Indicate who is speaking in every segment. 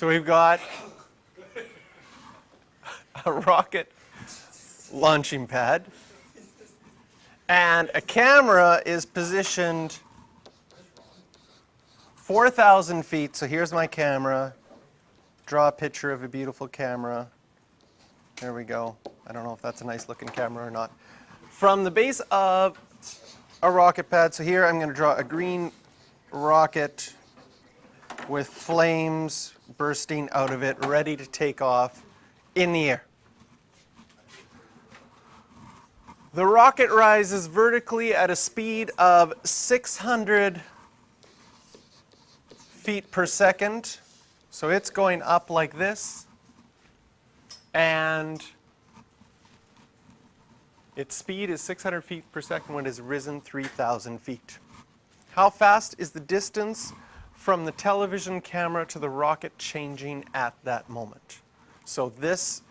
Speaker 1: So we've got a rocket launching pad, and a camera is positioned 4,000 feet. So here's my camera. Draw a picture of a beautiful camera. There we go. I don't know if that's a nice looking camera or not. From the base of a rocket pad, so here I'm going to draw a green rocket with flames bursting out of it, ready to take off in the air. The rocket rises vertically at a speed of 600 feet per second. So it's going up like this, and its speed is 600 feet per second when it has risen 3,000 feet. How fast is the distance from the television camera to the rocket changing at that moment? So this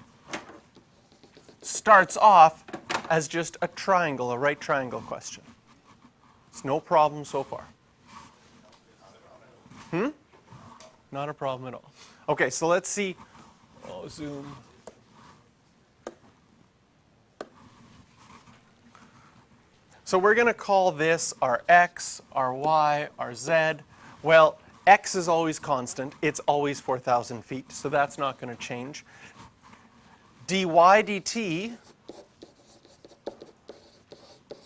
Speaker 1: starts off as just a triangle, a right triangle question. It's no problem so far. Not a problem at all. Okay, so let's see. Oh, zoom. So we're going to call this our x, our y, our z. Well, x is always constant. It's always 4,000 feet, so that's not going to change. dy dt,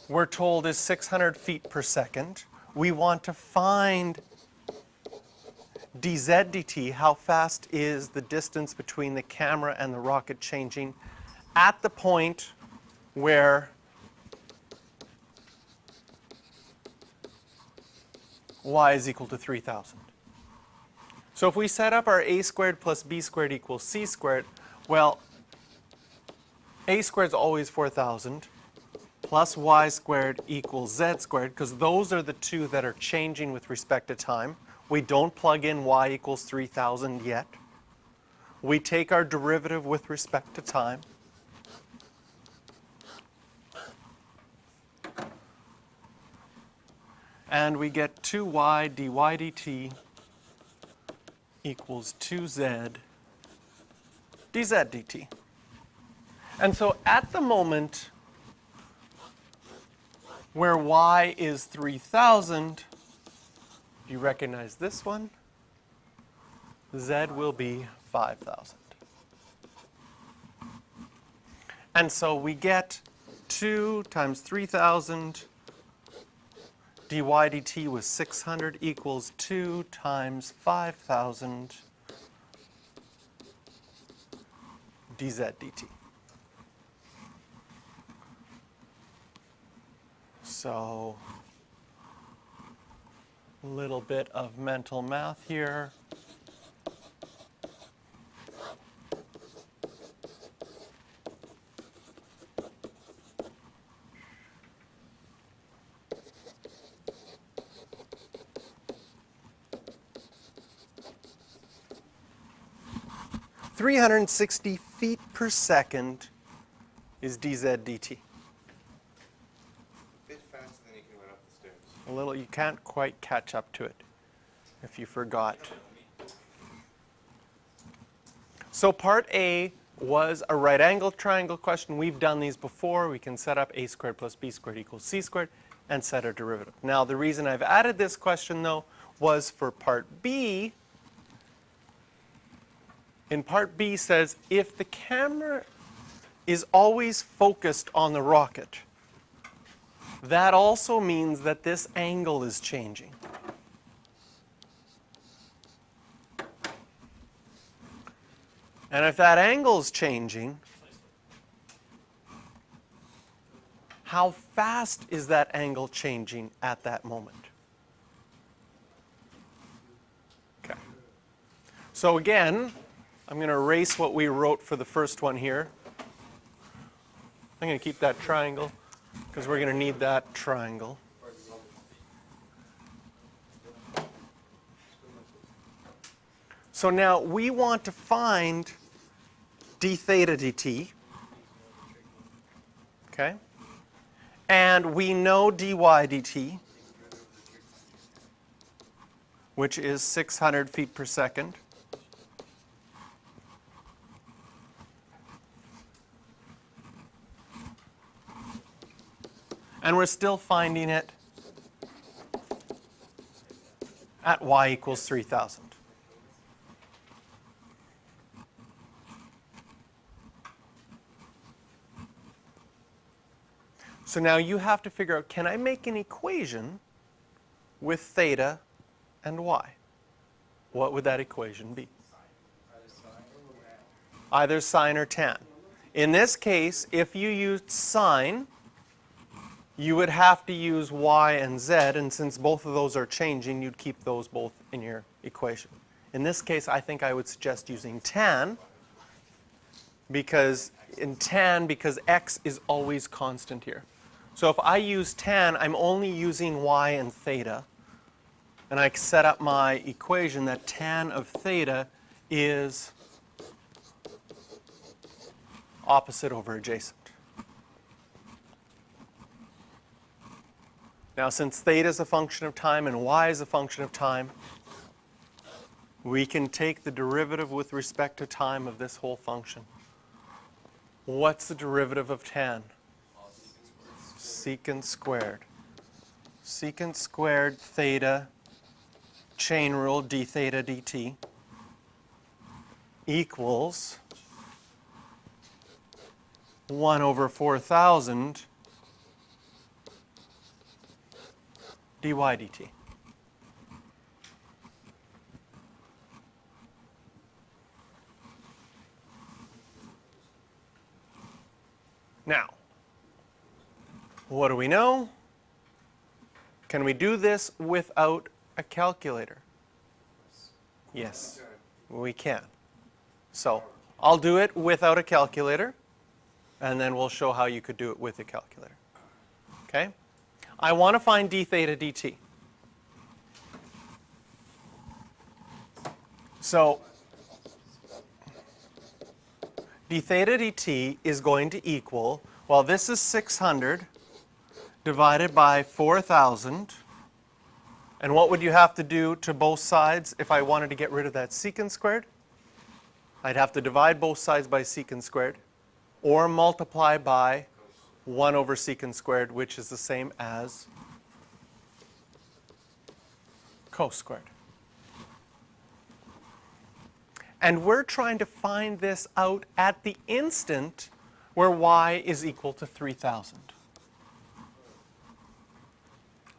Speaker 1: we're told, is 600 feet per second. We want to find dz dt, how fast is the distance between the camera and the rocket changing at the point where y is equal to 3,000. So if we set up our a squared plus b squared equals c squared, well, a squared is always 4,000 plus y squared equals z squared, because those are the two that are changing with respect to time. We don't plug in y equals 3,000 yet. We take our derivative with respect to time. And we get 2y dy dt equals 2z dz dt. And so at the moment where y is 3,000, you recognize this one? Z will be 5,000. And so we get 2 times 3,000 dy dt was 600 equals 2 times 5,000 dz dt. So a little bit of mental math here. (360 feet per second is dz dt.
Speaker 2: Bit faster than you can run up the stairs.
Speaker 1: A little, you can't quite catch up to it if you forgot. So part A was a right angle triangle question. We've done these before. We can set up a squared plus b squared equals c squared and set a derivative. Now the reason I've added this question though was for part B. In part B says if the camera is always focused on the rocket, that also means that this angle is changing. And if that angle is changing, how fast is that angle changing at that moment? Okay. So again, I'm going to erase what we wrote for the first one here. I'm going to keep that triangle because we're going to need that triangle. So now we want to find d theta dt. Okay? And we know dy dt, which is 600 feet per second. And we're still finding it at y equals 3,000. So now you have to figure out, can I make an equation with theta and y? What would that equation be? Either sine or tan. In this case, if you used sine, you would have to use y and z, and since both of those are changing, you'd keep those both in your equation. In this case, I think I would suggest using tan, because x is always constant here. So if I use tan, I'm only using y and theta, and I set up my equation that tan of theta is opposite over adjacent. Now, since theta is a function of time and y is a function of time, we can take the derivative with respect to time of this whole function. What's the derivative of tan? Secant squared. Secant squared theta, chain rule, d theta dt, equals 1 over 4,000 dy dt. Now, what do we know? Can we do this without a calculator? Yes, we can. So I'll do it without a calculator, and then we'll show how you could do it with a calculator. Okay? I want to find d theta dt. So d theta dt is going to equal, well, this is 600 divided by 4,000. And what would you have to do to both sides if I wanted to get rid of that secant squared? I'd have to divide both sides by secant squared, or multiply by 1 over secant squared, which is the same as cos squared. And we're trying to find this out at the instant where y is equal to 3,000.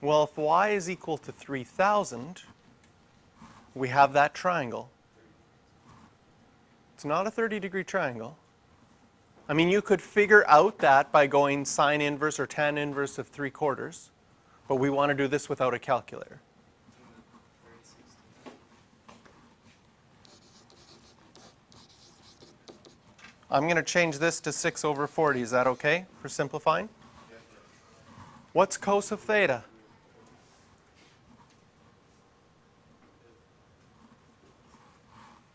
Speaker 1: Well, if y is equal to 3,000, we have that triangle. It's not a 30-degree triangle. I mean, you could figure out that by going sine inverse or tan inverse of 3/4, but we want to do this without a calculator. I'm going to change this to 6 over 40. Is that okay for simplifying? What's cos of theta?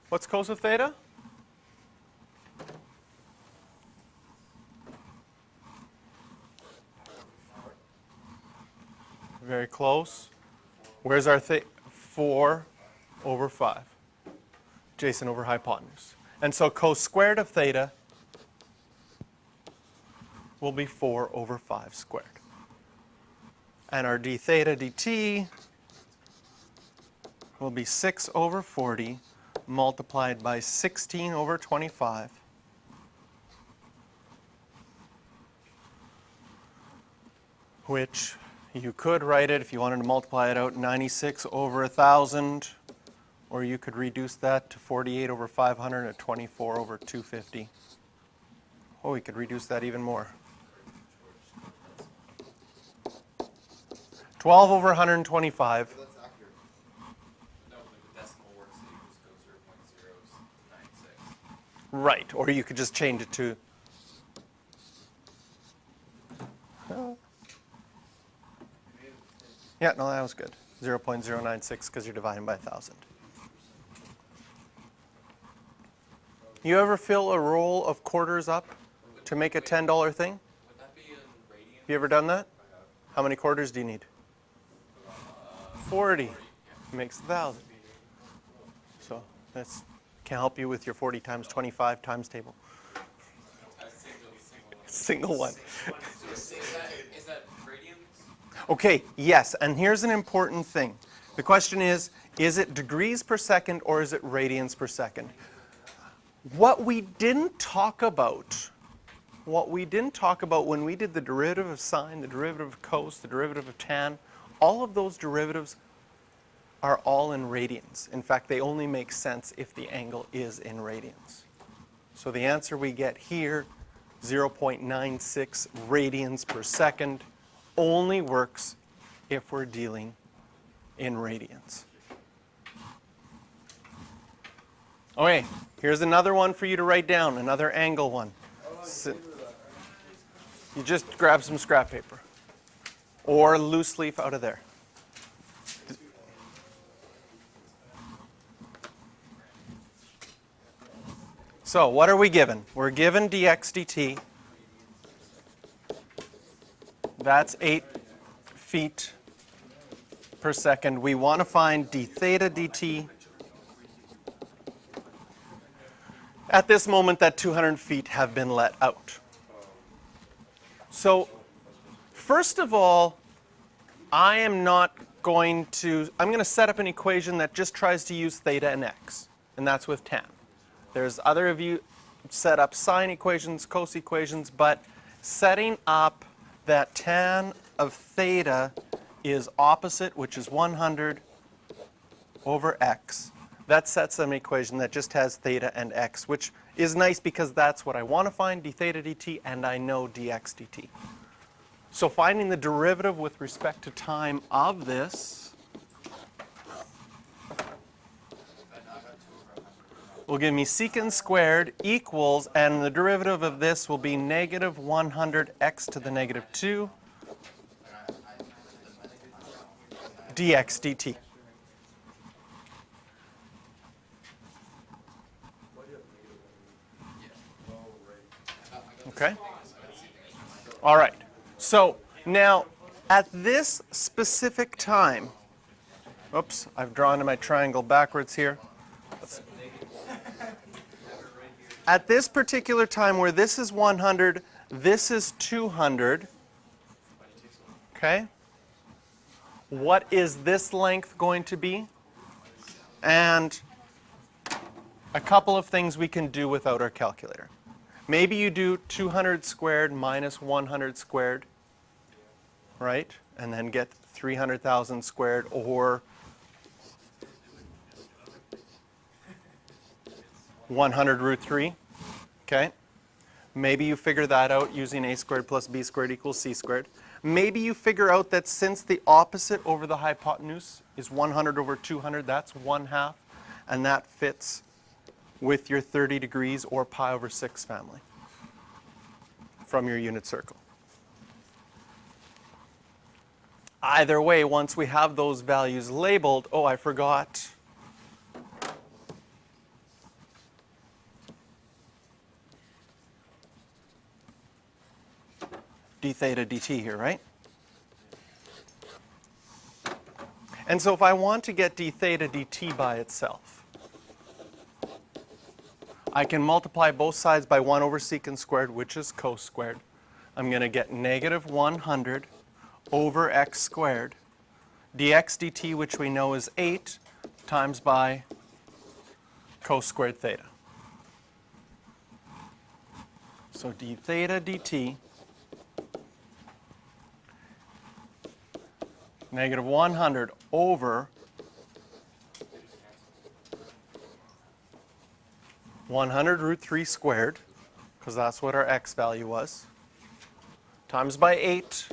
Speaker 1: What's cos of theta? Very close. Where's our 4 over 5? Adjacent over hypotenuse. And so cos squared of theta will be 4 over 5 squared. And our d theta dt will be 6 over 40 multiplied by 16 over 25 which you could write it, if you wanted to multiply it out, 96 over 1,000, or you could reduce that to 48 over 500 at 24 over 250. Oh, we could reduce that even more. 12 over 125.
Speaker 2: That's accurate. No, but the decimal works, so you just go 0.096.
Speaker 1: Right, or you could just change it to... Yeah, no, that was good. 0.096 because you're dividing by 1,000. You ever fill a roll of quarters up to make a $10 thing?
Speaker 2: Would that be in radians?
Speaker 1: Have you ever done that? How many quarters do you need? 40. Makes 1,000. So that's can help you with your 40 times 25 times table.
Speaker 2: A single one.
Speaker 1: Single one.
Speaker 2: Is that radians?
Speaker 1: Okay, yes, and here's an important thing. The question is it degrees per second or is it radians per second? What we didn't talk about when we did the derivative of sine, the derivative of cos, the derivative of tan, all of those derivatives are all in radians. In fact, they only make sense if the angle is in radians. So the answer we get here, 0.96 radians per second, only works if we're dealing in radians. Okay, here's another one for you to write down, another angle one. You just grab some scrap paper or loose leaf out of there. So what are we given? We're given dx dt. That's 8 feet per second. We want to find d theta dt. At this moment, that 200 feet have been let out. So first of all, I'm going to set up an equation that just tries to use theta and x, and that's with tan. There's other of you set up sine equations, cos equations, but setting up that tan of theta is opposite, which is 100 over x. That sets an equation that just has theta and x, which is nice because that's what I want to find, d theta dt, and I know dx dt. So finding the derivative with respect to time of this will give me secant squared equals, and the derivative of this will be negative 100 x to the negative 2 dx dt. Okay? All right. So now, at this specific time, oops, I've drawn my triangle backwards here. At this particular time where this is 100, this is 200, okay? What is this length going to be? And a couple of things we can do without our calculator. Maybe you do 200 squared minus 100 squared, right? And then get 300,000 squared, or 100 root 3, okay? Maybe you figure that out using a squared plus b squared equals c squared. Maybe you figure out that since the opposite over the hypotenuse is 100 over 200, that's 1/2, and that fits with your 30 degrees or pi over 6 family from your unit circle. Either way, once we have those values labeled, oh, I forgot. d theta dt here, right? And so if I want to get d theta dt by itself, I can multiply both sides by 1 over secant squared, which is cos squared. I'm going to get negative 100 over x squared. dx dt, which we know is 8, times by cos squared theta. So d theta dt, negative 100 over 100 root 3 squared, because that's what our x value was, times by 8,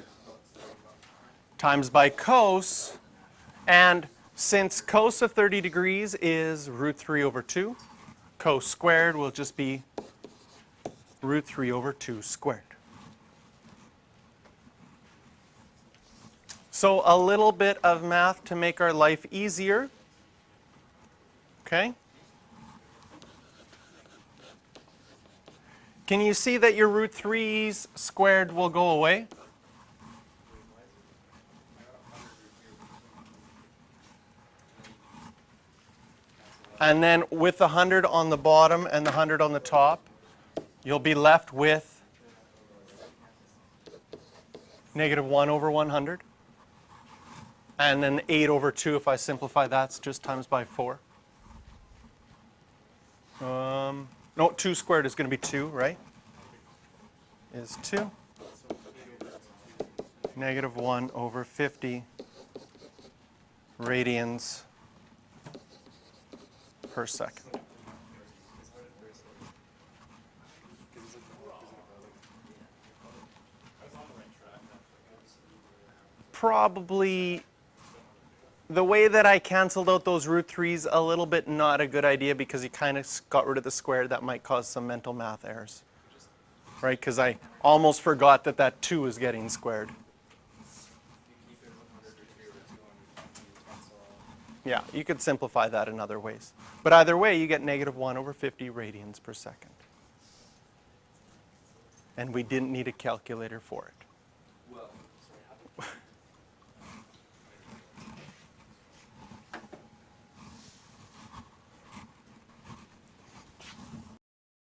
Speaker 1: times by cos, and since cos of 30 degrees is root 3 over 2, cos squared will just be root 3 over 2 squared. So a little bit of math to make our life easier, okay? Can you see that your root 3's squared will go away? And then with the 100 on the bottom and the 100 on the top, you'll be left with negative 1 over 100. And then 8 over 2, if I simplify, that's just times by 4. No, 2 squared is going to be 2, right? Is 2. Negative 1 over 50 radians per second. Probably the way that I canceled out those root 3's a little bit not a good idea because you kind of got rid of the square. That might cause some mental math errors, right? Because I almost forgot that that 2 is getting squared. Yeah, you could simplify that in other ways. But either way, you get negative 1 over 50 radians per second. And we didn't need a calculator for it.